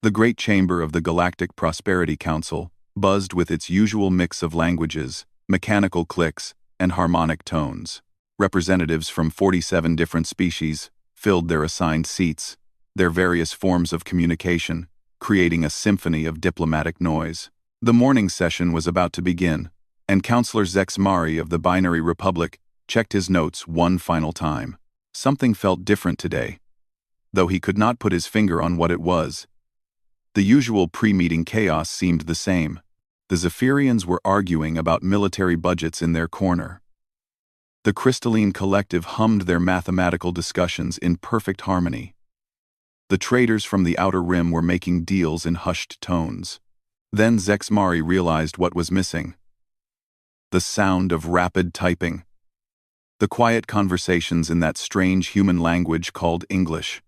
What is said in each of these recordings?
The great chamber of the Galactic Prosperity Council buzzed with its usual mix of languages, mechanical clicks, and harmonic tones. Representatives from 47 different species filled their assigned seats, their various forms of communication, creating a symphony of diplomatic noise. The morning session was about to begin, and Counselor Zex Mari of the Binary Republic checked his notes one final time. Something felt different today, though he could not put his finger on what it was. The usual pre-meeting chaos seemed the same. The Zephyrians were arguing about military budgets in their corner. The Crystalline Collective hummed their mathematical discussions in perfect harmony. The traders from the Outer Rim were making deals in hushed tones. Then Zex Mari realized what was missing. The sound of rapid typing. The quiet conversations in that strange human language called English.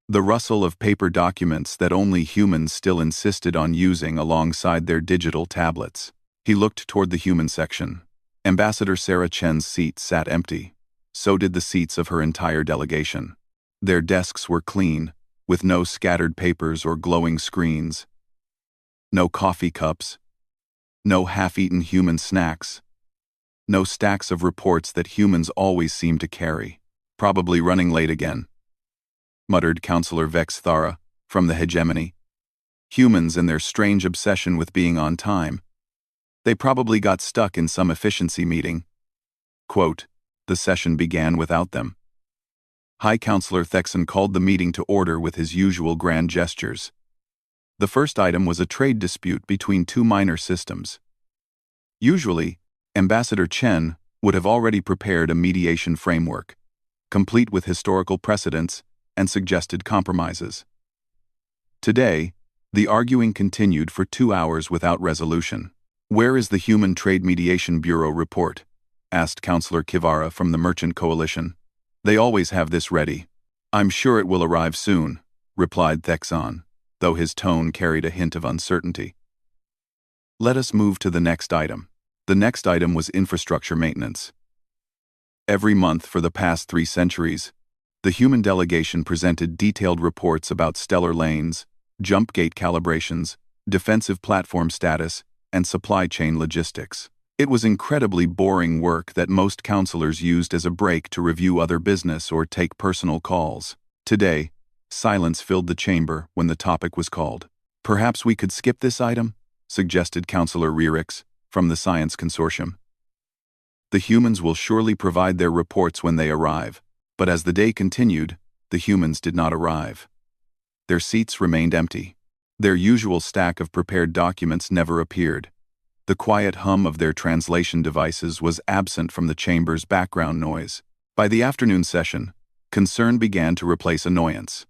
The rustle of paper documents that only humans still insisted on using alongside their digital tablets. He looked toward the human section. Ambassador Sarah Chen's seat sat empty. So did the seats of her entire delegation. Their desks were clean, with no scattered papers or glowing screens. No coffee cups. No half-eaten human snacks. No stacks of reports that humans always seem to carry. Probably running late again, muttered Counselor Vex Thara from the hegemony. Humans and their strange obsession with being on time. They probably got stuck in some efficiency meeting. Quote, the session began without them. High Counselor Thexan called the meeting to order with his usual grand gestures. The first item was a trade dispute between two minor systems. Usually, Ambassador Chen would have already prepared a mediation framework, complete with historical precedents and suggested compromises. Today, the arguing continued for 2 hours without resolution. Where is the Human Trade Mediation Bureau report? Asked Counselor Kivara from the Merchant Coalition. They always have this ready. I'm sure it will arrive soon, replied Thexan, though his tone carried a hint of uncertainty. Let us move to the next item. The next item was infrastructure maintenance. Every month for the past 3 centuries, the human delegation presented detailed reports about stellar lanes, jump gate calibrations, defensive platform status, and supply chain logistics. It was incredibly boring work that most counselors used as a break to review other business or take personal calls. Today, silence filled the chamber when the topic was called. Perhaps we could skip this item, suggested Counselor Rerix from the Science Consortium. The humans will surely provide their reports when they arrive. But as the day continued, the humans did not arrive. Their seats remained empty. Their usual stack of prepared documents never appeared. The quiet hum of their translation devices was absent from the chamber's background noise. By the afternoon session, concern began to replace annoyance.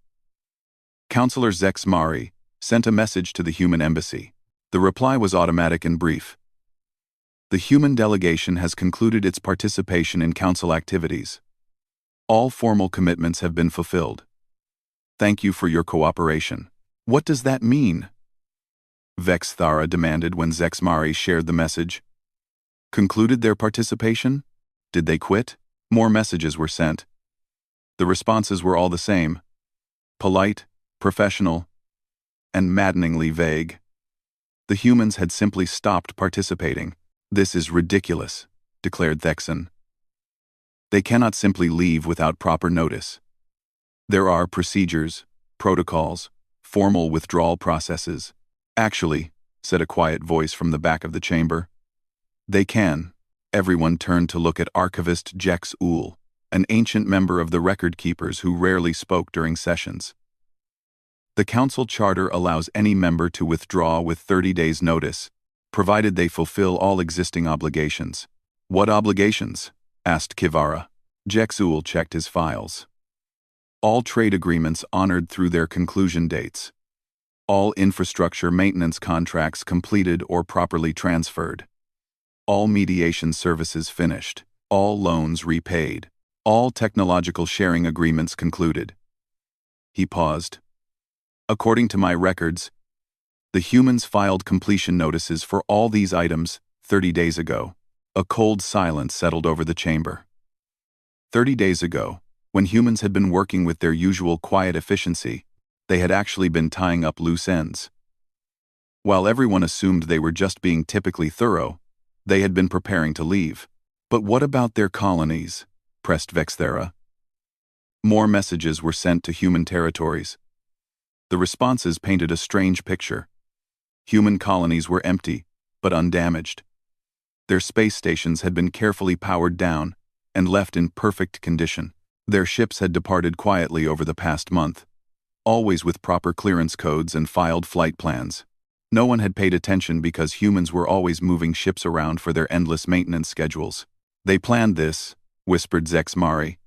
Counselor Zex Mari sent a message to the human embassy. The reply was automatic and brief. The human delegation has concluded its participation in council activities. All formal commitments have been fulfilled. Thank you for your cooperation. What does that mean? Vex Thara demanded when Zex Mari shared the message. Concluded their participation? Did they quit? More messages were sent. The responses were all the same. Polite, professional, and maddeningly vague. The humans had simply stopped participating. This is ridiculous, declared Thexan. They cannot simply leave without proper notice. There are procedures, protocols, formal withdrawal processes. Actually, said a quiet voice from the back of the chamber. They can. Everyone turned to look at Archivist Jex Uhl, an ancient member of the Record Keepers who rarely spoke during sessions. The council charter allows any member to withdraw with 30 days' notice, provided they fulfill all existing obligations. What obligations? Asked Kivara. Jex Uhl checked his files. All trade agreements honored through their conclusion dates. All infrastructure maintenance contracts completed or properly transferred. All mediation services finished. All loans repaid. All technological sharing agreements concluded. He paused. According to my records, the humans filed completion notices for all these items 30 days ago. A cold silence settled over the chamber. 30 days ago, when humans had been working with their usual quiet efficiency, They had actually been tying up loose ends. While everyone assumed they were just being typically thorough, they had been preparing to leave. But what about their colonies? Pressed Vexthera. More messages were sent to human territories. The responses painted a strange picture. Human colonies were empty, but undamaged. Their space stations had been carefully powered down and left in perfect condition. Their ships had departed quietly over the past month, always with proper clearance codes and filed flight plans. No one had paid attention because humans were always moving ships around for their endless maintenance schedules. They planned this, whispered Zexmari.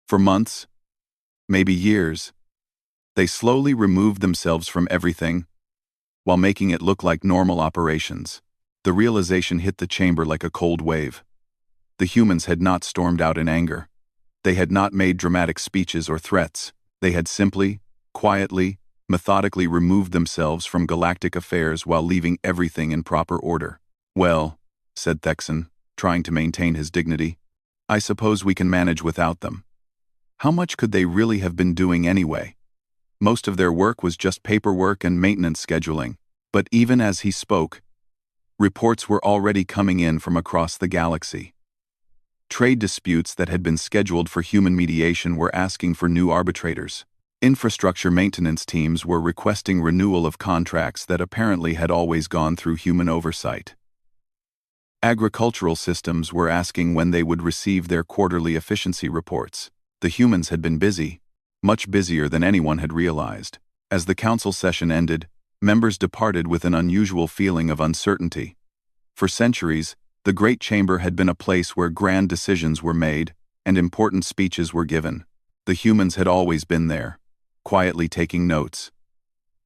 For months, maybe years, they slowly removed themselves from everything, while making it look like normal operations. The realization hit the chamber like a cold wave. The humans had not stormed out in anger. They had not made dramatic speeches or threats. They had simply, quietly, methodically removed themselves from galactic affairs while leaving everything in proper order. Well, said Thexan, trying to maintain his dignity, I suppose we can manage without them. How much could they really have been doing anyway? Most of their work was just paperwork and maintenance scheduling. But even as he spoke, reports were already coming in from across the galaxy. Trade disputes that had been scheduled for human mediation were asking for new arbitrators. Infrastructure maintenance teams were requesting renewal of contracts that apparently had always gone through human oversight. Agricultural systems were asking when they would receive their quarterly efficiency reports. The humans had been busy, much busier than anyone had realized. As the council session ended, members departed with an unusual feeling of uncertainty. For centuries, the Great Chamber had been a place where grand decisions were made and important speeches were given. The humans had always been there, quietly taking notes,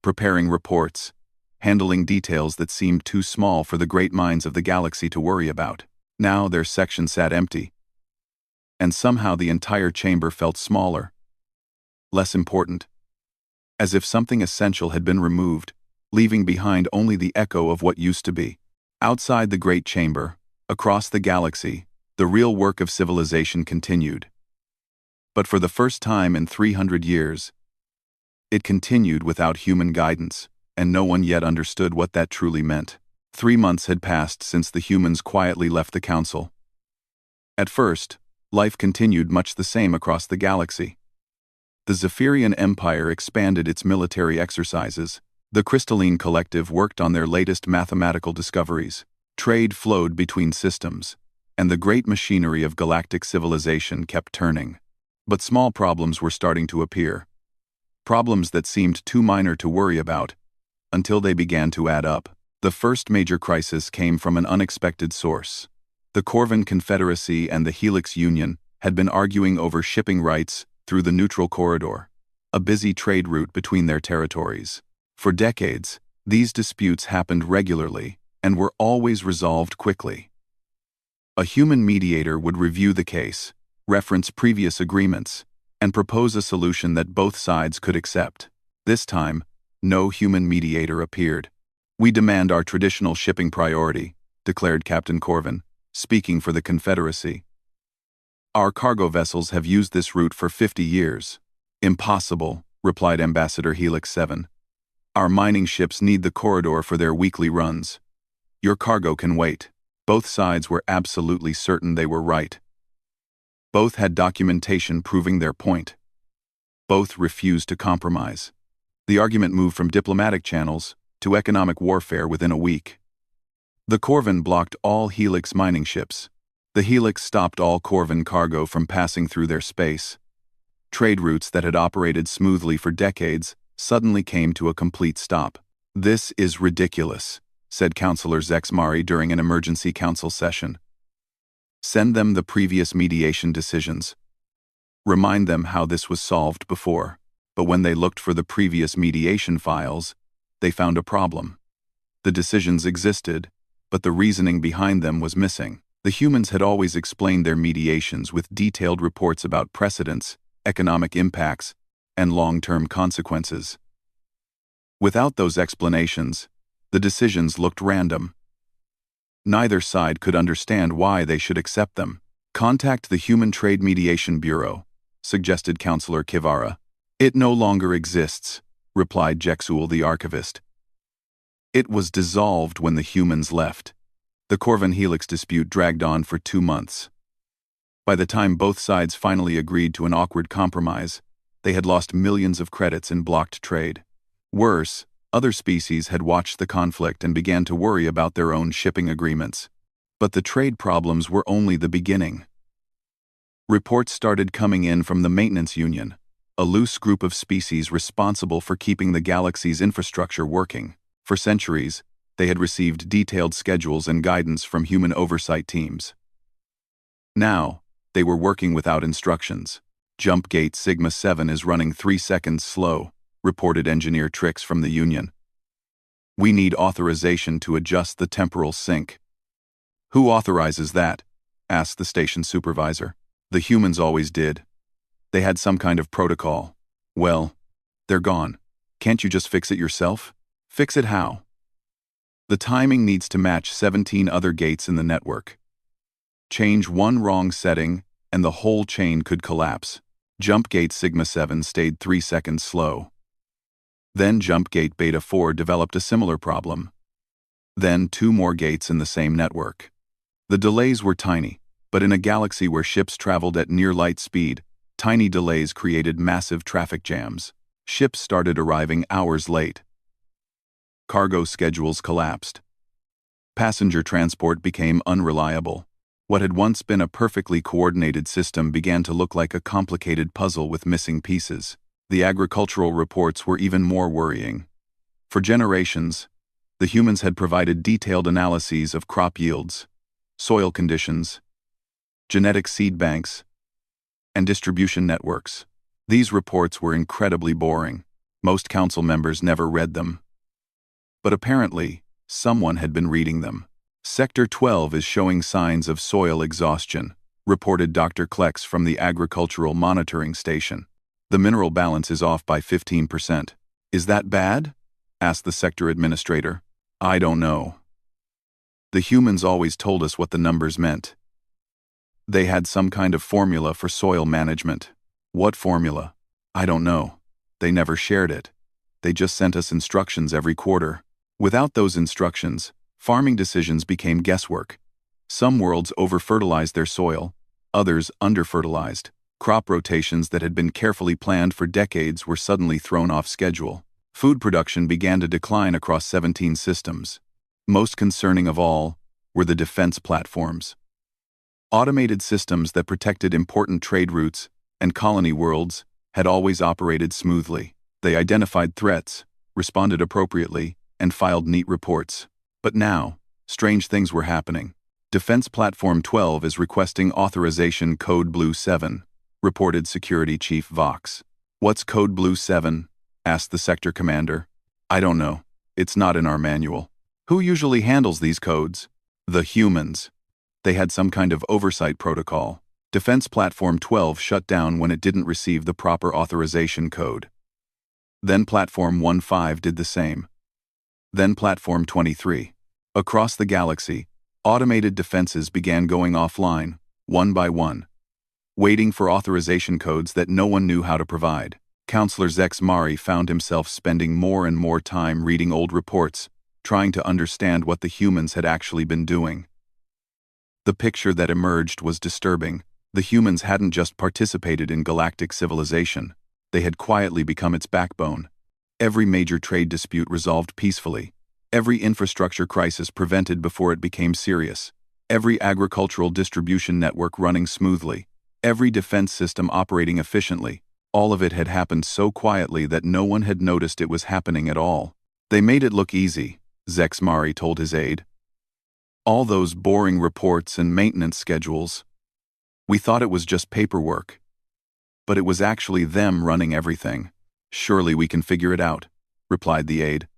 preparing reports, handling details that seemed too small for the great minds of the galaxy to worry about. Now their section sat empty, and somehow the entire chamber felt smaller, less important, as if something essential had been removed, leaving behind only the echo of what used to be. Outside the Great Chamber, across the galaxy, the real work of civilization continued. But for the first time in 300 years, it continued without human guidance, and no one yet understood what that truly meant. 3 months had passed since the humans quietly left the council. At first, life continued much the same across the galaxy. The Zephyrian Empire expanded its military exercises. The Crystalline Collective worked on their latest mathematical discoveries. Trade flowed between systems, and the great machinery of galactic civilization kept turning. But small problems were starting to appear. Problems that seemed too minor to worry about, until they began to add up. The first major crisis came from an unexpected source. The Corvan Confederacy and the Helix Union had been arguing over shipping rights through the Neutral Corridor, a busy trade route between their territories. For decades, these disputes happened regularly and were always resolved quickly. A human mediator would review the case, reference previous agreements, and propose a solution that both sides could accept. This time, no human mediator appeared. We demand our traditional shipping priority, declared Captain Corvan, speaking for the Confederacy. Our cargo vessels have used this route for 50 years. Impossible, replied Ambassador Helix 7. Our mining ships need the corridor for their weekly runs. Your cargo can wait. Both sides were absolutely certain they were right. Both had documentation proving their point. Both refused to compromise. The argument moved from diplomatic channels to economic warfare within a week. The Corvan blocked all Helix mining ships. The Helix stopped all Corvan cargo from passing through their space. Trade routes that had operated smoothly for decades suddenly came to a complete stop. This is ridiculous, said Councillor Zexmari during an emergency council session. Send them the previous mediation decisions. Remind them how this was solved before. But when they looked for the previous mediation files, they found a problem. The decisions existed, but the reasoning behind them was missing. The humans had always explained their mediations with detailed reports about precedents, economic impacts, and long-term consequences. Without those explanations, the decisions looked random. Neither side could understand why they should accept them. Contact the Human Trade Mediation Bureau, suggested Councillor Kivara. It no longer exists, replied Jexul the archivist. It was dissolved when the humans left. The Corvin Helix dispute dragged on for 2 months. By the time both sides finally agreed to an awkward compromise, they had lost millions of credits in blocked trade. Worse, other species had watched the conflict and began to worry about their own shipping agreements. But the trade problems were only the beginning. Reports started coming in from the Maintenance Union, a loose group of species responsible for keeping the galaxy's infrastructure working. For centuries, they had received detailed schedules and guidance from human oversight teams. Now, they were working without instructions. Jump Gate Sigma 7 is running 3 seconds slow, reported Engineer Trix from the Union. We need authorization to adjust the temporal sync. Who authorizes that? Asked the station supervisor. The humans always did. They had some kind of protocol. Well, they're gone. Can't you just fix it yourself? Fix it how? The timing needs to match 17 other gates in the network. Change one wrong setting, and the whole chain could collapse. Jump Gate Sigma 7 stayed 3 seconds slow. Then Jump Gate Beta 4 developed a similar problem. Then 2 more gates in the same network. The delays were tiny, but in a galaxy where ships traveled at near light speed, tiny delays created massive traffic jams. Ships started arriving hours late. Cargo schedules collapsed. Passenger transport became unreliable. What had once been a perfectly coordinated system began to look like a complicated puzzle with missing pieces. The agricultural reports were even more worrying. For generations, the humans had provided detailed analyses of crop yields, soil conditions, genetic seed banks, and distribution networks. These reports were incredibly boring. Most council members never read them. But apparently, someone had been reading them. Sector 12 is showing signs of soil exhaustion, reported Dr. Klex from the Agricultural Monitoring Station. The mineral balance is off by 15%. Is that bad? Asked the sector administrator. I don't know. The humans always told us what the numbers meant. They had some kind of formula for soil management. What formula? I don't know. They never shared it. They just sent us instructions every quarter. Without those instructions, farming decisions became guesswork. Some worlds over-fertilized their soil, others under-fertilized. Crop rotations that had been carefully planned for decades were suddenly thrown off schedule. Food production began to decline across 17 systems. Most concerning of all were the defense platforms. Automated systems that protected important trade routes and colony worlds had always operated smoothly. They identified threats, responded appropriately, and filed neat reports. But now, strange things were happening. Defense Platform 12 is requesting authorization Code Blue 7, reported Security Chief Vox. What's Code Blue 7? Asked the sector commander. I don't know. It's not in our manual. Who usually handles these codes? The humans. They had some kind of oversight protocol. Defense Platform 12 shut down when it didn't receive the proper authorization code. Then Platform 15 did the same. Then Platform 23. Across the galaxy, automated defenses began going offline, one by one, waiting for authorization codes that no one knew how to provide. Counselor Zex Mari found himself spending more and more time reading old reports, trying to understand what the humans had actually been doing. The picture that emerged was disturbing. The humans hadn't just participated in galactic civilization, they had quietly become its backbone. Every major trade dispute resolved peacefully. Every infrastructure crisis prevented before it became serious. Every agricultural distribution network running smoothly. Every defense system operating efficiently. All of it had happened so quietly that no one had noticed it was happening at all. They made it look easy, Zex Mari told his aide. All those boring reports and maintenance schedules. We thought it was just paperwork. But it was actually them running everything. Surely we can figure it out, replied the aide.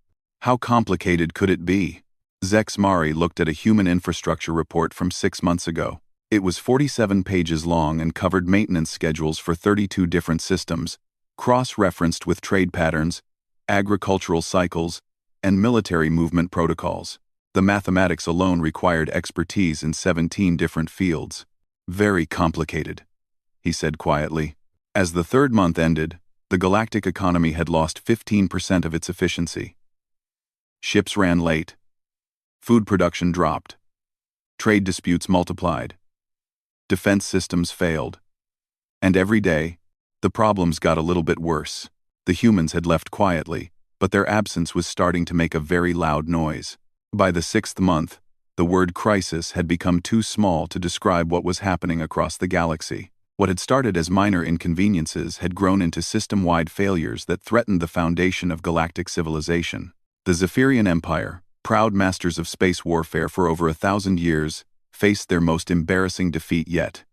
How complicated could it be? Zex Mari looked at a human infrastructure report from 6 months ago. It was 47 pages long and covered maintenance schedules for 32 different systems, cross-referenced with trade patterns, agricultural cycles, and military movement protocols. The mathematics alone required expertise in 17 different fields. Very complicated, he said quietly. As the 3rd month ended, The galactic economy had lost 15% of its efficiency. Ships ran late. Food production dropped. Trade disputes multiplied. Defense systems failed. And every day, the problems got a little bit worse. The humans had left quietly, but their absence was starting to make a very loud noise. By the 6th month, the word crisis had become too small to describe what was happening across the galaxy. What had started as minor inconveniences had grown into system-wide failures that threatened the foundation of galactic civilization. The Zephyrian Empire, proud masters of space warfare for over 1,000 years, faced their most embarrassing defeat yet.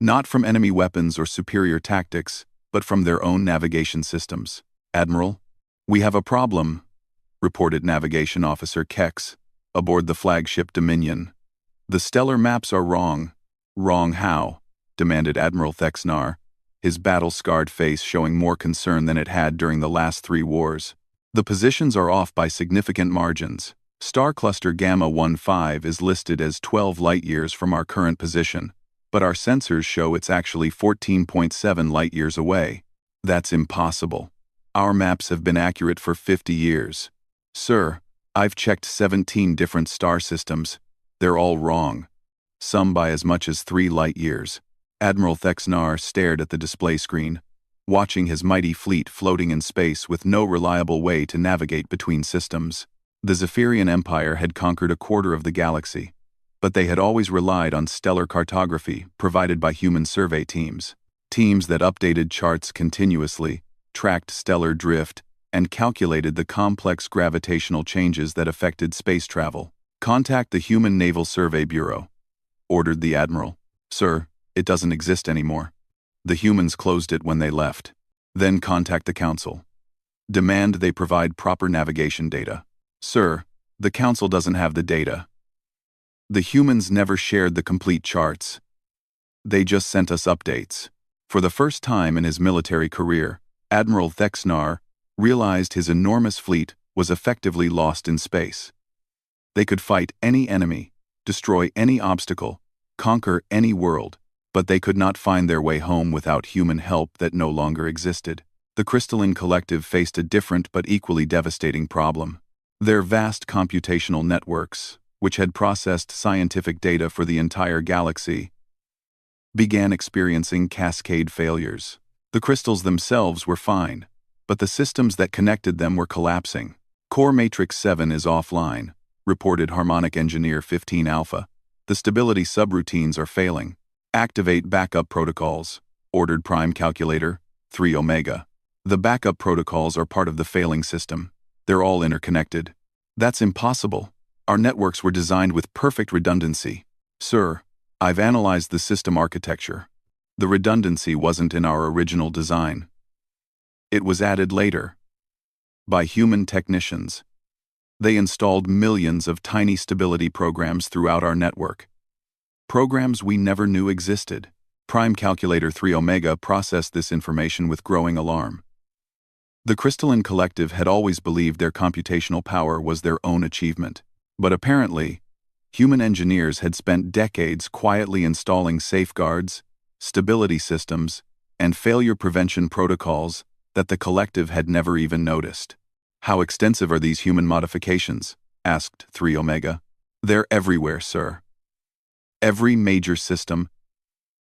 Not from enemy weapons or superior tactics, but from their own navigation systems. "Admiral, we have a problem," reported Navigation Officer Kex, aboard the flagship Dominion. "The stellar maps are wrong." "Wrong how?" demanded Admiral Thexnar, his battle-scarred face showing more concern than it had during the last 3 wars. "The positions are off by significant margins. Star Cluster Gamma 15 is listed as 12 light-years from our current position, but our sensors show it's actually 14.7 light-years away. That's impossible. Our maps have been accurate for 50 years. Sir, I've checked 17 different star systems. They're all wrong. Some by as much as 3 light-years. Admiral Thexnar stared at the display screen, watching his mighty fleet floating in space with no reliable way to navigate between systems. The Zephyrian Empire had conquered a quarter of the galaxy, but they had always relied on stellar cartography provided by human survey teams. Teams that updated charts continuously, tracked stellar drift, and calculated the complex gravitational changes that affected space travel. "Contact the Human Naval Survey Bureau," ordered the Admiral. "Sir, it doesn't exist anymore. The humans closed it when they left." "Then contact the Council. Demand they provide proper navigation data." "Sir, the Council doesn't have the data. The humans never shared the complete charts. They just sent us updates." For the first time in his military career, Admiral Thexnar realized his enormous fleet was effectively lost in space. They could fight any enemy, destroy any obstacle, conquer any world, but they could not find their way home without human help that no longer existed. The Crystalline Collective faced a different but equally devastating problem. Their vast computational networks, which had processed scientific data for the entire galaxy, began experiencing cascade failures. The crystals themselves were fine, but the systems that connected them were collapsing. "Core Matrix 7 is offline," reported Harmonic Engineer 15 Alpha. "The stability subroutines are failing. Activate backup protocols," ordered Prime Calculator 3 Omega. "The backup protocols are part of the failing system. They're all interconnected." "That's impossible. Our networks were designed with perfect redundancy." "Sir, I've analyzed the system architecture. The redundancy wasn't in our original design. It was added later, by human technicians. They installed millions of tiny stability programs throughout our network. Programs we never knew existed." Prime Calculator 3 Omega processed this information with growing alarm. The Crystalline Collective had always believed their computational power was their own achievement. But apparently, human engineers had spent decades quietly installing safeguards, stability systems, and failure prevention protocols that the Collective had never even noticed. "How extensive are these human modifications?" asked 3 Omega. "They're everywhere, sir. Every major system,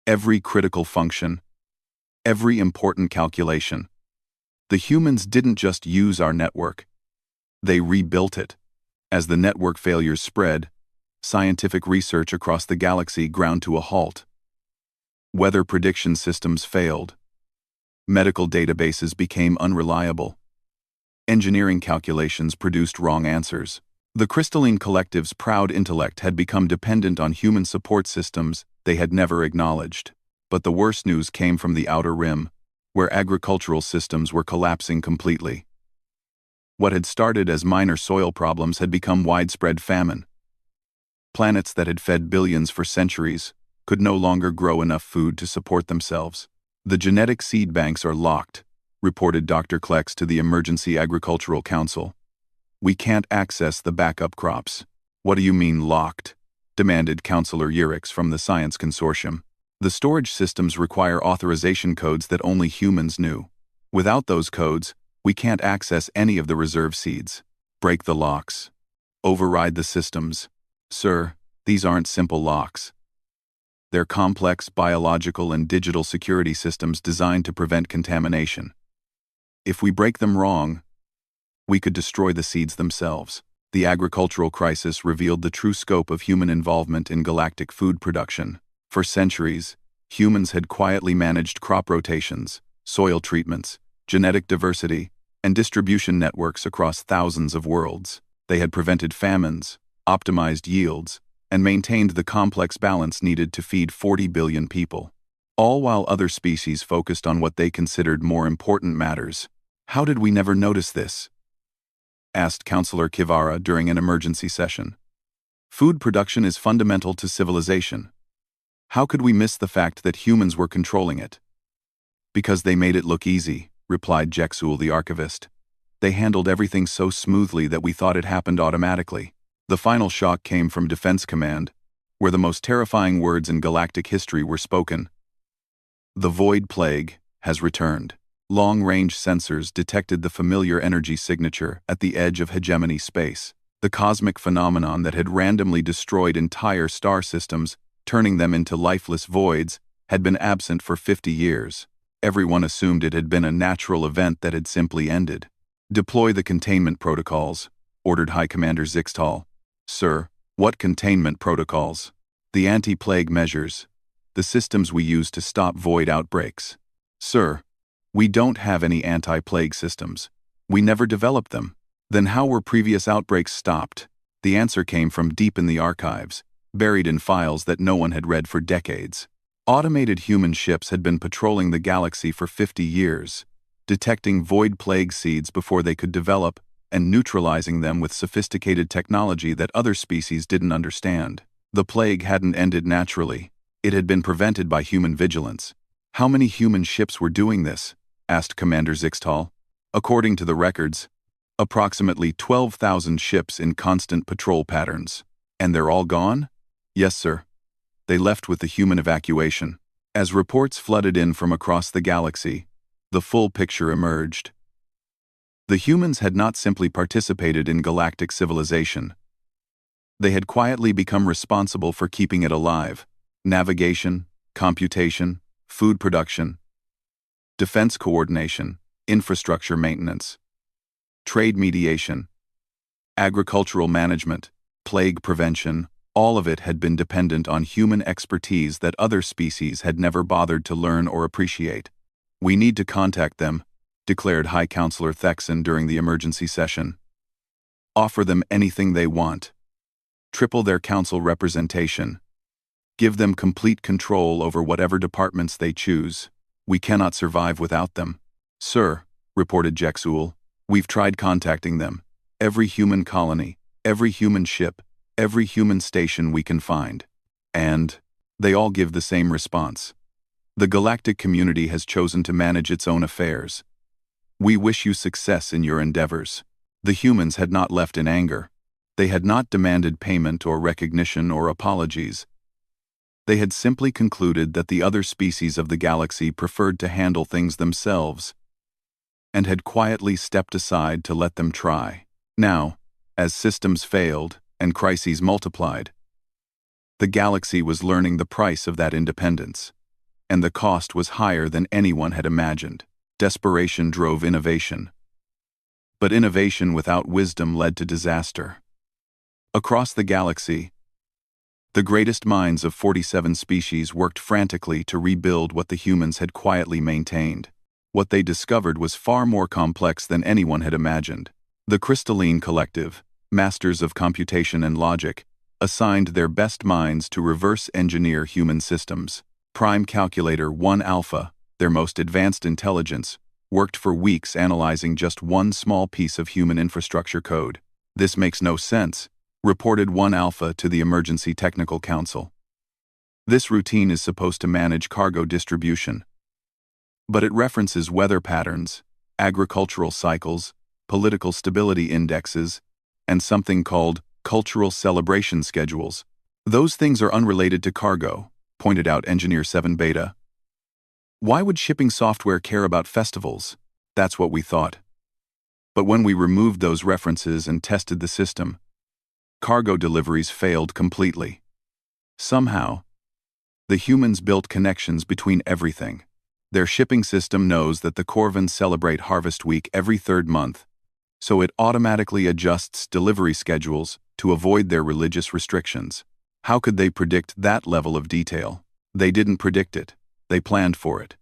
every critical function, every important calculation. The humans didn't just use our network. They rebuilt it." As the network failures spread, scientific research across the galaxy ground to a halt. Weather prediction systems failed. Medical databases became unreliable. Engineering calculations produced wrong answers. The Crystalline Collective's proud intellect had become dependent on human support systems they had never acknowledged. But the worst news came from the Outer Rim, where agricultural systems were collapsing completely. What had started as minor soil problems had become widespread famine. Planets that had fed billions for centuries could no longer grow enough food to support themselves. "The genetic seed banks are locked," reported Dr. Klex to the Emergency Agricultural Council. "We can't access the backup crops." "What do you mean locked?" demanded Counselor Urix from the Science Consortium. "The storage systems require authorization codes that only humans knew. Without those codes, we can't access any of the reserve seeds. Break the locks. Override the systems. Sir, these aren't simple locks. They're complex biological and digital security systems designed to prevent contamination. If we break them wrong, we could destroy the seeds themselves. The agricultural crisis revealed the true scope of human involvement in galactic food production. For centuries, humans had quietly managed crop rotations, soil treatments, genetic diversity, and distribution networks across thousands of worlds. They had prevented famines, optimized yields, and maintained the complex balance needed to feed 40 billion people. All while other species focused on what they considered more important matters. How did we never notice this? Asked Counselor Kivara during an emergency session. Food production is fundamental to civilization. How could we miss the fact that humans were controlling it? Because they made it look easy, replied Jexul the archivist. They handled everything so smoothly that we thought it happened automatically. The final shock came from Defense Command, where the most terrifying words in galactic history were spoken. The Void Plague has returned. Long-range sensors detected the familiar energy signature at the edge of hegemony space. The cosmic phenomenon that had randomly destroyed entire star systems, turning them into lifeless voids, had been absent for 50 years. Everyone assumed it had been a natural event that had simply ended. Deploy the containment protocols, ordered High Commander Zixtal. Sir, what containment protocols? The anti-plague measures. The systems we use to stop void outbreaks. Sir, we don't have any anti-plague systems. We never developed them. Then how were previous outbreaks stopped? The answer came from deep in the archives, buried in files that no one had read for decades. Automated human ships had been patrolling the galaxy for 50 years, detecting void plague seeds before they could develop and neutralizing them with sophisticated technology that other species didn't understand. The plague hadn't ended naturally. It had been prevented by human vigilance. How many human ships were doing this? Asked Commander Zixtal. According to the records, approximately 12,000 ships in constant patrol patterns. And they're all gone? Yes, sir. They left with the human evacuation. As reports flooded in from across the galaxy, the full picture emerged. The humans had not simply participated in galactic civilization. They had quietly become responsible for keeping it alive. Navigation, computation, food production, defense coordination, infrastructure maintenance, trade mediation, agricultural management, plague prevention, all of it had been dependent on human expertise that other species had never bothered to learn or appreciate. We need to contact them, declared High Counselor Thexan during the emergency session. Offer them anything they want. Triple their council representation. Give them complete control over whatever departments they choose. We cannot survive without them. Sir, reported Jexul, we've tried contacting them. Every human colony, every human ship, every human station we can find. And they all give the same response. The galactic community has chosen to manage its own affairs. We wish you success in your endeavors. The humans had not left in anger. They had not demanded payment or recognition or apologies. They had simply concluded that the other species of the galaxy preferred to handle things themselves, and had quietly stepped aside to let them try. Now, as systems failed and crises multiplied, the galaxy was learning the price of that independence, and the cost was higher than anyone had imagined. Desperation drove innovation. But innovation without wisdom led to disaster. Across the galaxy, the greatest minds of 47 species worked frantically to rebuild what the humans had quietly maintained. What they discovered was far more complex than anyone had imagined. The Crystalline Collective, masters of computation and logic, assigned their best minds to reverse engineer human systems. Prime Calculator 1 Alpha, their most advanced intelligence, worked for weeks analyzing just one small piece of human infrastructure code. This makes no sense, reported 1 Alpha to the Emergency Technical Council. This routine is supposed to manage cargo distribution, but it references weather patterns, agricultural cycles, political stability indexes, and something called cultural celebration schedules. Those things are unrelated to cargo, pointed out Engineer 7 Beta. Why would shipping software care about festivals? That's what we thought. But when we removed those references and tested the system, cargo deliveries failed completely. Somehow, the humans built connections between everything. Their shipping system knows that the Corvins celebrate Harvest Week every third month, so it automatically adjusts delivery schedules to avoid their religious restrictions. How could they predict that level of detail? They didn't predict it. They planned for it.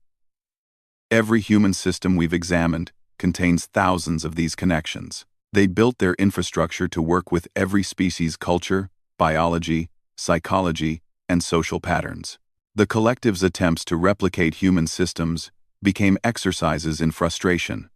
Every human system we've examined contains thousands of these connections. They built their infrastructure to work with every species' culture, biology, psychology, and social patterns. The collective's attempts to replicate human systems became exercises in frustration.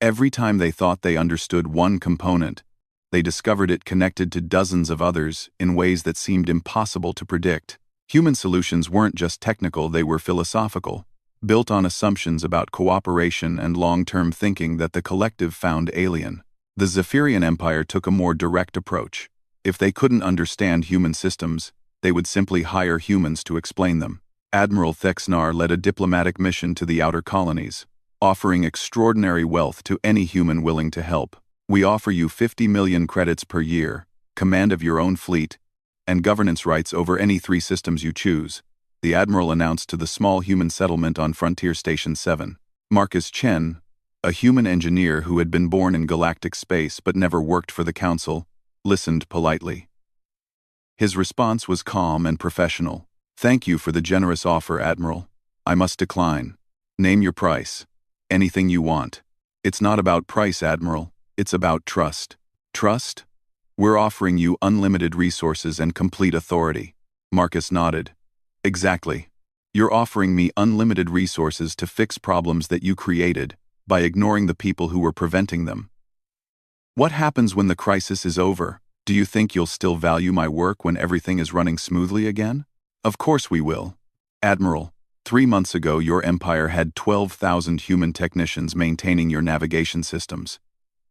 Every time they thought they understood one component, they discovered it connected to dozens of others in ways that seemed impossible to predict. Human solutions weren't just technical, they were philosophical, built on assumptions about cooperation and long-term thinking that the collective found alien. The Zephyrian Empire took a more direct approach. If they couldn't understand human systems, they would simply hire humans to explain them. Admiral Thexnar led a diplomatic mission to the outer colonies, offering extraordinary wealth to any human willing to help. We offer you 50 million credits per year, command of your own fleet, and governance rights over any 3 systems you choose, the Admiral announced to the small human settlement on Frontier Station 7. Marcus Chen, a human engineer who had been born in galactic space but never worked for the Council, listened politely. His response was calm and professional. "Thank you for the generous offer, Admiral. I must decline. Name your price. Anything you want." "It's not about price, Admiral. It's about trust." "Trust? We're offering you unlimited resources and complete authority." Marcus nodded. "Exactly. You're offering me unlimited resources to fix problems that you created by ignoring the people who were preventing them. What happens when the crisis is over? Do you think you'll still value my work when everything is running smoothly again?" "Of course we will. Admiral, 3 months ago your empire had 12,000 human technicians maintaining your navigation systems.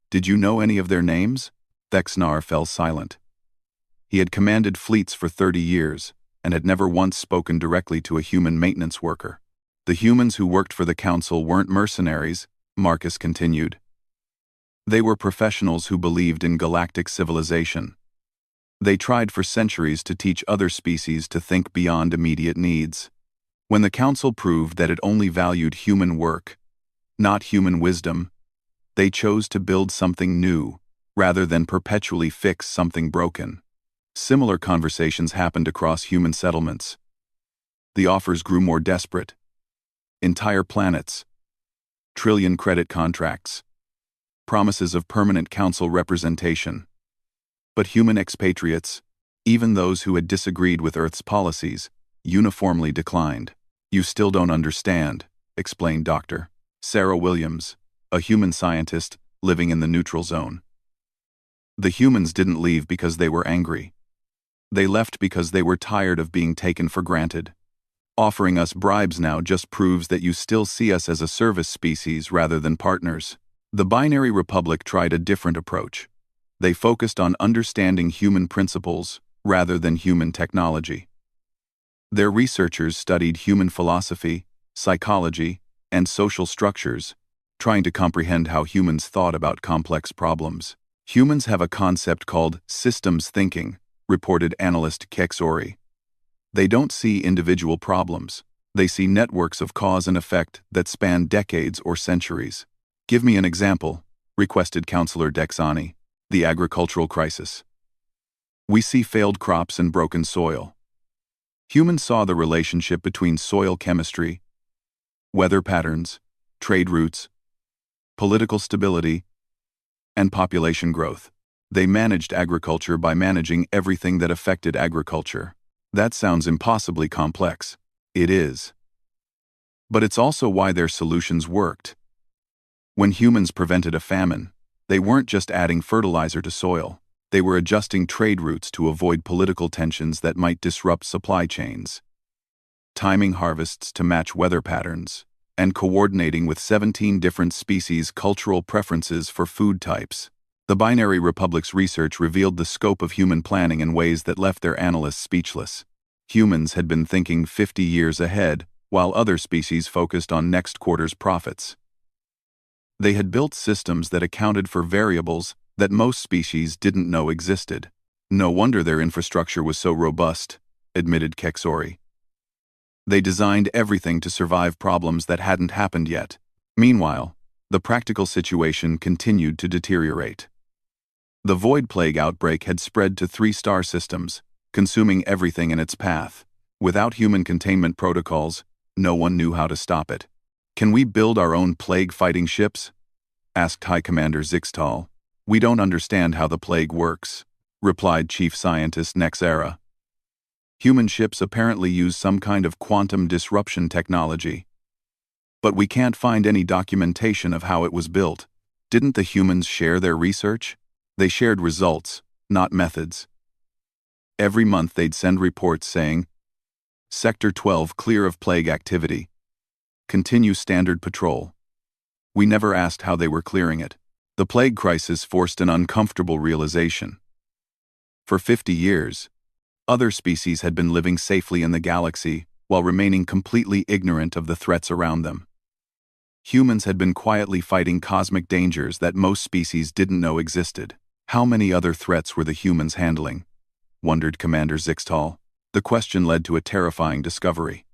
Did you know any of their names?" Thexnar fell silent. He had commanded fleets for 30 years and had never once spoken directly to a human maintenance worker. "The humans who worked for the Council weren't mercenaries," Marcus continued. "They were professionals who believed in galactic civilization. They tried for centuries to teach other species to think beyond immediate needs. When the Council proved that it only valued human work, not human wisdom, they chose to build something new, rather than perpetually fix something broken." Similar conversations happened across human settlements. The offers grew more desperate. Entire planets, trillion credit contracts, promises of permanent council representation. But human expatriates, even those who had disagreed with Earth's policies, uniformly declined. "You still don't understand," explained Dr. Sarah Williams, a human scientist living in the neutral zone. "The humans didn't leave because they were angry. They left because they were tired of being taken for granted. Offering us bribes now just proves that you still see us as a service species rather than partners." The Binary Republic tried a different approach. They focused on understanding human principles rather than human technology. Their researchers studied human philosophy, psychology, and social structures, trying to comprehend how humans thought about complex problems. "Humans have a concept called systems thinking," reported analyst Kexori. "They don't see individual problems. They see networks of cause and effect that span decades or centuries." "Give me an example," requested Counselor Dexani. "The agricultural crisis. We see failed crops and broken soil." Humans saw the relationship between soil chemistry, weather patterns, trade routes, political stability, and population growth. They managed agriculture by managing everything that affected agriculture. That sounds impossibly complex. It is. But it's also why their solutions worked. When humans prevented a famine, they weren't just adding fertilizer to soil. They were adjusting trade routes to avoid political tensions that might disrupt supply chains, timing harvests to match weather patterns, and coordinating with 17 different species' cultural preferences for food types. The Binary Republic's research revealed the scope of human planning in ways that left their analysts speechless. Humans had been thinking 50 years ahead, while other species focused on next quarter's profits. They had built systems that accounted for variables that most species didn't know existed. No wonder their infrastructure was so robust, admitted Kexori. They designed everything to survive problems that hadn't happened yet. Meanwhile, the practical situation continued to deteriorate. The Void Plague outbreak had spread to 3 star systems, consuming everything in its path. Without human containment protocols, no one knew how to stop it. "Can we build our own plague-fighting ships?" asked High Commander Zixtal. "We don't understand how the plague works," replied Chief Scientist Nexera. "Human ships apparently use some kind of quantum disruption technology. But we can't find any documentation of how it was built." "Didn't the humans share their research?" "They shared results, not methods. Every month they'd send reports saying, 'Sector 12 clear of plague activity. Continue standard patrol.' We never asked how they were clearing it." The plague crisis forced an uncomfortable realization. For 50 years, other species had been living safely in the galaxy while remaining completely ignorant of the threats around them. Humans had been quietly fighting cosmic dangers that most species didn't know existed. How many other threats were the humans handling? Wondered Commander Zixtal. The question led to a terrifying discovery.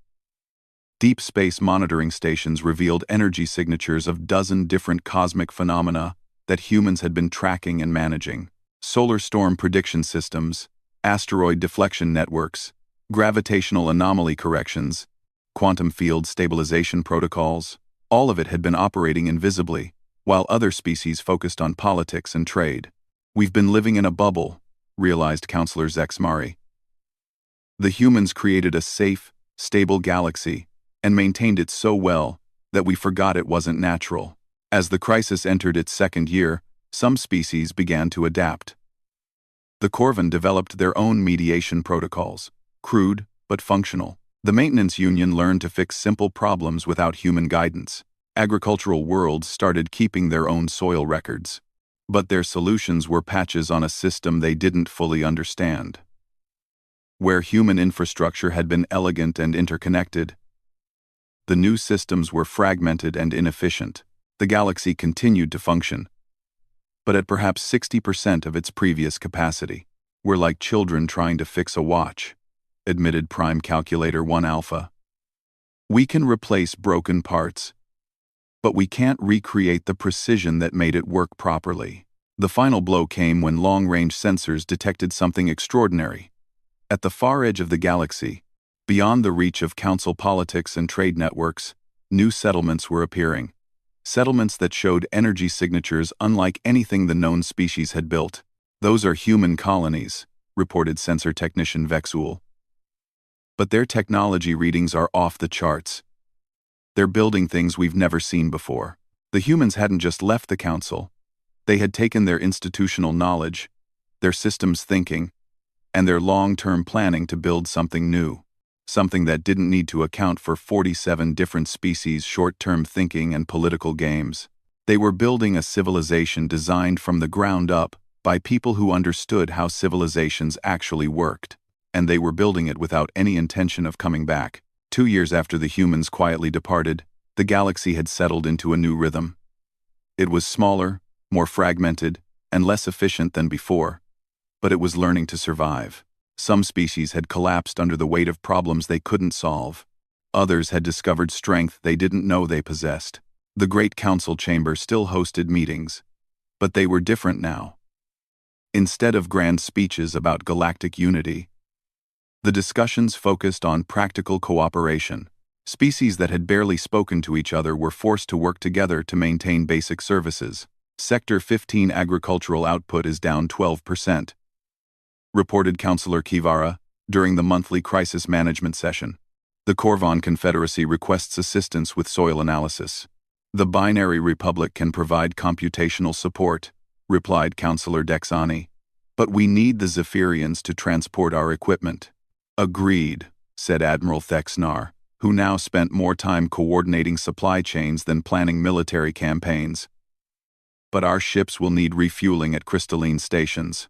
Deep space monitoring stations revealed energy signatures of dozen different cosmic phenomena that humans had been tracking and managing. Solar storm prediction systems, asteroid deflection networks, gravitational anomaly corrections, quantum field stabilization protocols. All of it had been operating invisibly, while other species focused on politics and trade. "We've been living in a bubble," realized Counselor Zexmari. "The humans created a safe, stable galaxy and maintained it so well that we forgot it wasn't natural." As the crisis entered its 2nd year, some species began to adapt. The Corvan developed their own mediation protocols, crude but functional. The Maintenance Union learned to fix simple problems without human guidance. Agricultural worlds started keeping their own soil records. But their solutions were patches on a system they didn't fully understand. Where human infrastructure had been elegant and interconnected, the new systems were fragmented and inefficient. The galaxy continued to function, but at perhaps 60% of its previous capacity. "We're like children trying to fix a watch," admitted Prime Calculator 1 Alpha. "We can replace broken parts, but we can't recreate the precision that made it work properly." The final blow came when long-range sensors detected something extraordinary. At the far edge of the galaxy, beyond the reach of council politics and trade networks, new settlements were appearing. Settlements that showed energy signatures unlike anything the known species had built. "Those are human colonies," reported sensor technician Vexul. "But their technology readings are off the charts. They're building things we've never seen before." The humans hadn't just left the council. They had taken their institutional knowledge, their systems thinking, and their long-term planning to build something new. Something that didn't need to account for 47 different species' short-term thinking and political games. They were building a civilization designed from the ground up by people who understood how civilizations actually worked, and they were building it without any intention of coming back. 2 years after the humans quietly departed, the galaxy had settled into a new rhythm. It was smaller, more fragmented, and less efficient than before, but it was learning to survive. Some species had collapsed under the weight of problems they couldn't solve. Others had discovered strength they didn't know they possessed. The Great Council Chamber still hosted meetings, but they were different now. Instead of grand speeches about galactic unity, the discussions focused on practical cooperation. Species that had barely spoken to each other were forced to work together to maintain basic services. Sector 15 agricultural output is down 12%. Reported Councillor Kivara during the monthly crisis management session. The Corvan Confederacy requests assistance with soil analysis. The Binary Republic can provide computational support, replied Councillor Dexani. But we need the Zephyrians to transport our equipment. Agreed, said Admiral Thexnar, who now spent more time coordinating supply chains than planning military campaigns. But our ships will need refueling at crystalline stations.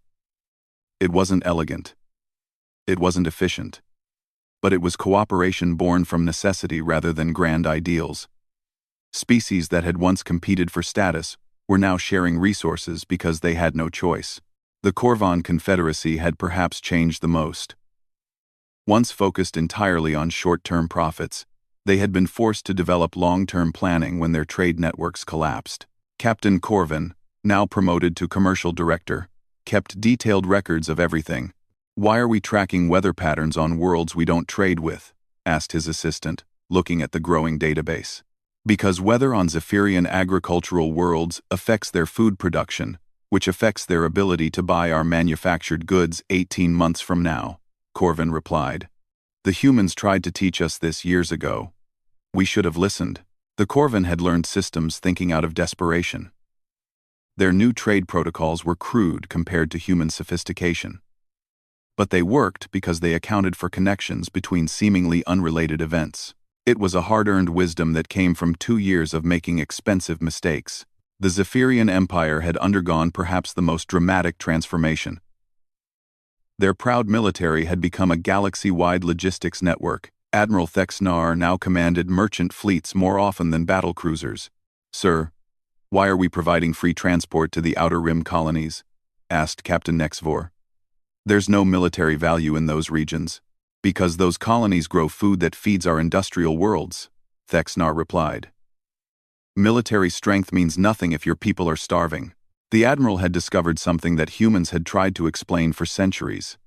It wasn't elegant. It wasn't efficient. But it was cooperation born from necessity rather than grand ideals. Species that had once competed for status were now sharing resources because they had no choice. The Corvan Confederacy had perhaps changed the most. Once focused entirely on short-term profits, they had been forced to develop long-term planning when their trade networks collapsed. Captain Corvan, now promoted to commercial director, kept detailed records of everything. "Why are we tracking weather patterns on worlds we don't trade with?" asked his assistant, looking at the growing database. "Because weather on Zephyrian agricultural worlds affects their food production, which affects their ability to buy our manufactured goods 18 months from now," Corvan replied. "The humans tried to teach us this years ago. We should have listened." The Corvan had learned systems thinking out of desperation. Their new trade protocols were crude compared to human sophistication. But they worked because they accounted for connections between seemingly unrelated events. It was a hard-earned wisdom that came from 2 years of making expensive mistakes. The Zephyrian Empire had undergone perhaps the most dramatic transformation. Their proud military had become a galaxy-wide logistics network. Admiral Thexnar now commanded merchant fleets more often than battlecruisers. "Sir, why are we providing free transport to the Outer Rim colonies?" asked Captain Nexvor. "There's no military value in those regions. Because those colonies grow food that feeds our industrial worlds," Thexnar replied. "Military strength means nothing if your people are starving." The Admiral had discovered something that humans had tried to explain for centuries.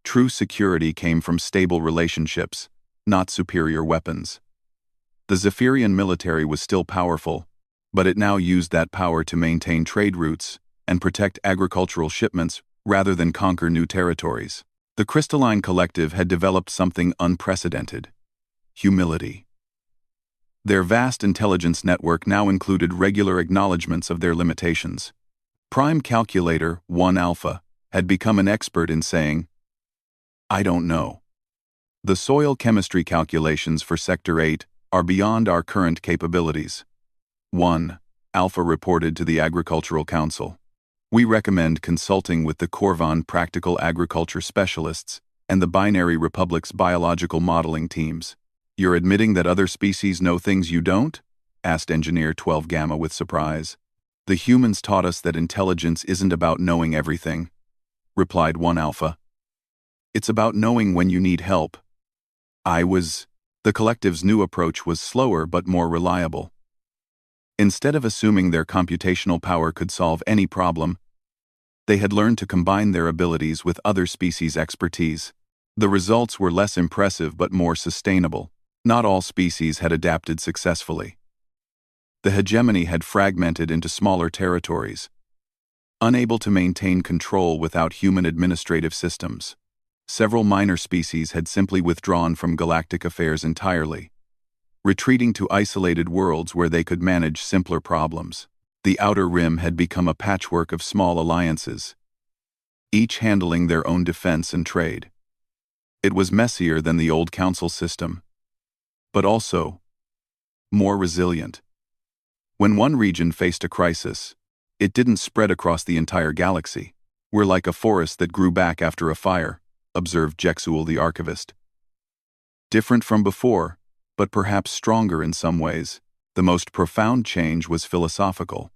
True security came from stable relationships, not superior weapons. The Zephyrian military was still powerful, but it now used that power to maintain trade routes and protect agricultural shipments rather than conquer new territories. The Crystalline Collective had developed something unprecedented: humility. Their vast intelligence network now included regular acknowledgments of their limitations. Prime Calculator 1 Alpha had become an expert in saying, "I don't know." The soil chemistry calculations for Sector 8 are beyond our current capabilities. 1 Alpha reported to the Agricultural Council. "We recommend consulting with the Corvan Practical Agriculture Specialists and the Binary Republic's biological modeling teams." "You're admitting that other species know things you don't?" asked Engineer 12 Gamma with surprise. "The humans taught us that intelligence isn't about knowing everything," replied 1 Alpha. "It's about knowing when you need help." The collective's new approach was slower but more reliable. Instead of assuming their computational power could solve any problem, they had learned to combine their abilities with other species' expertise. The results were less impressive but more sustainable. Not all species had adapted successfully. The hegemony had fragmented into smaller territories, unable to maintain control without human administrative systems. Several minor species had simply withdrawn from galactic affairs entirely, retreating to isolated worlds where they could manage simpler problems. The Outer Rim had become a patchwork of small alliances, each handling their own defense and trade. It was messier than the old council system, but also more resilient. When one region faced a crisis, it didn't spread across the entire galaxy. "We're like a forest that grew back after a fire," observed Jexul the Archivist. "Different from before, but perhaps stronger in some ways." The most profound change was philosophical.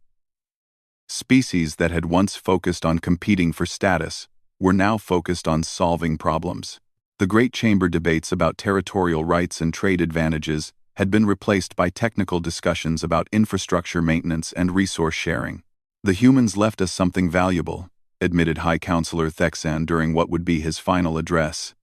Species that had once focused on competing for status were now focused on solving problems. The Great Chamber debates about territorial rights and trade advantages had been replaced by technical discussions about infrastructure maintenance and resource sharing. "The humans left us something valuable," admitted High Counselor Thexan during what would be his final address.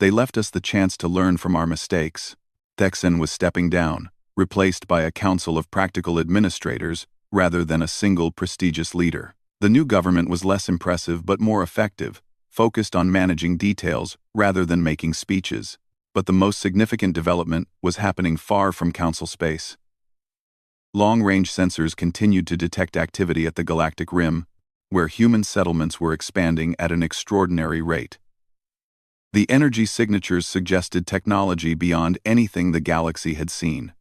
"They left us the chance to learn from our mistakes." Thexan was stepping down, replaced by a council of practical administrators rather than a single prestigious leader. The new government was less impressive but more effective, focused on managing details rather than making speeches. But the most significant development was happening far from council space. Long-range sensors continued to detect activity at the Galactic Rim, where human settlements were expanding at an extraordinary rate. The energy signatures suggested technology beyond anything the galaxy had seen.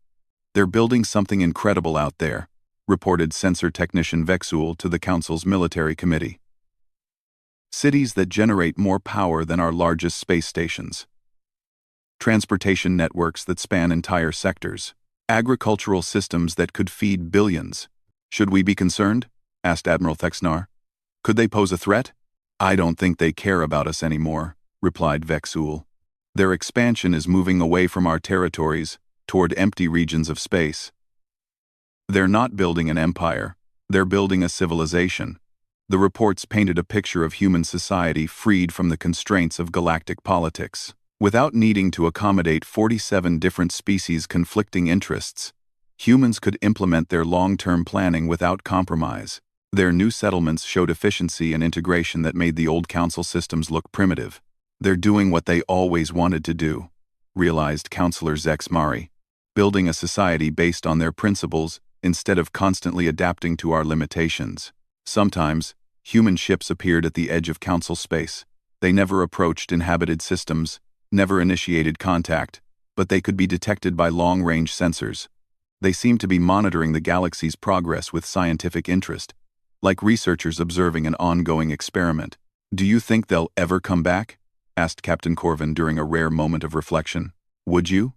"They're building something incredible out there," reported sensor technician Vexul to the Council's military committee. "Cities that generate more power than our largest space stations. Transportation networks that span entire sectors. Agricultural systems that could feed billions. Should we be concerned? Asked Admiral Thexnar. Could they pose a threat? I don't think they care about us anymore, replied Vexul. Their expansion is moving away from our territories, toward empty regions of space. They're not building an empire, they're building a civilization. The reports painted a picture of human society freed from the constraints of galactic politics. Without needing to accommodate 47 different species' conflicting interests, humans could implement their long-term planning without compromise. Their new settlements showed efficiency and integration that made the old council systems look primitive. They're doing what they always wanted to do, realized Counselor Zex Mari, building a society based on their principles instead of constantly adapting to our limitations. Sometimes, human ships appeared at the edge of council space. They never approached inhabited systems, never initiated contact, but they could be detected by long-range sensors. They seemed to be monitoring the galaxy's progress with scientific interest, like researchers observing an ongoing experiment. Do you think they'll ever come back? Asked Captain Corvin during a rare moment of reflection. Would you?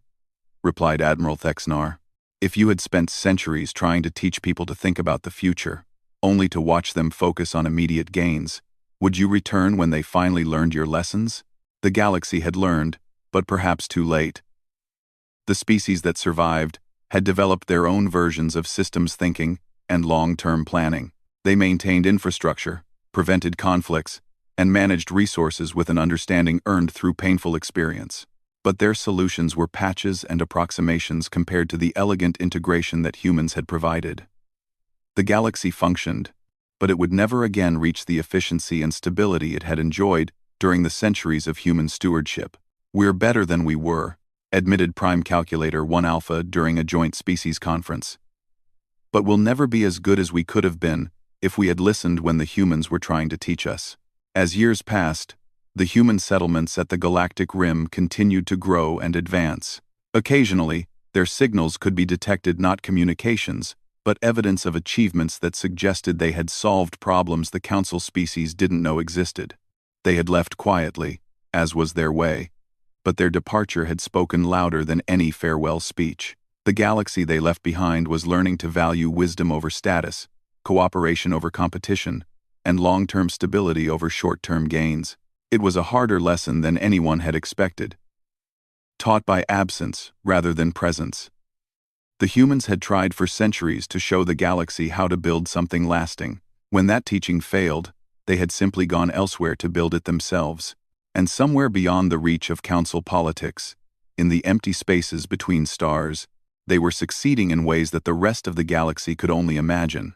Replied Admiral Thexnar. If you had spent centuries trying to teach people to think about the future, only to watch them focus on immediate gains, would you return when they finally learned your lessons? The galaxy had learned, but perhaps too late. The species that survived had developed their own versions of systems thinking and long-term planning. They maintained infrastructure, prevented conflicts, and managed resources with an understanding earned through painful experience. But their solutions were patches and approximations compared to the elegant integration that humans had provided. The galaxy functioned, but it would never again reach the efficiency and stability it had enjoyed during the centuries of human stewardship. We're better than we were, admitted Prime Calculator 1 Alpha during a joint species conference. But we'll never be as good as we could have been if we had listened when the humans were trying to teach us. As years passed, the human settlements at the galactic rim continued to grow and advance. Occasionally, their signals could be detected, not communications, but evidence of achievements that suggested they had solved problems the council species didn't know existed. They had left quietly, as was their way, but their departure had spoken louder than any farewell speech. The galaxy they left behind was learning to value wisdom over status, cooperation over competition, and long-term stability over short-term gains. It was a harder lesson than anyone had expected, taught by absence rather than presence. The humans had tried for centuries to show the galaxy how to build something lasting. When that teaching failed, they had simply gone elsewhere to build it themselves. And somewhere beyond the reach of council politics, in the empty spaces between stars, they were succeeding in ways that the rest of the galaxy could only imagine.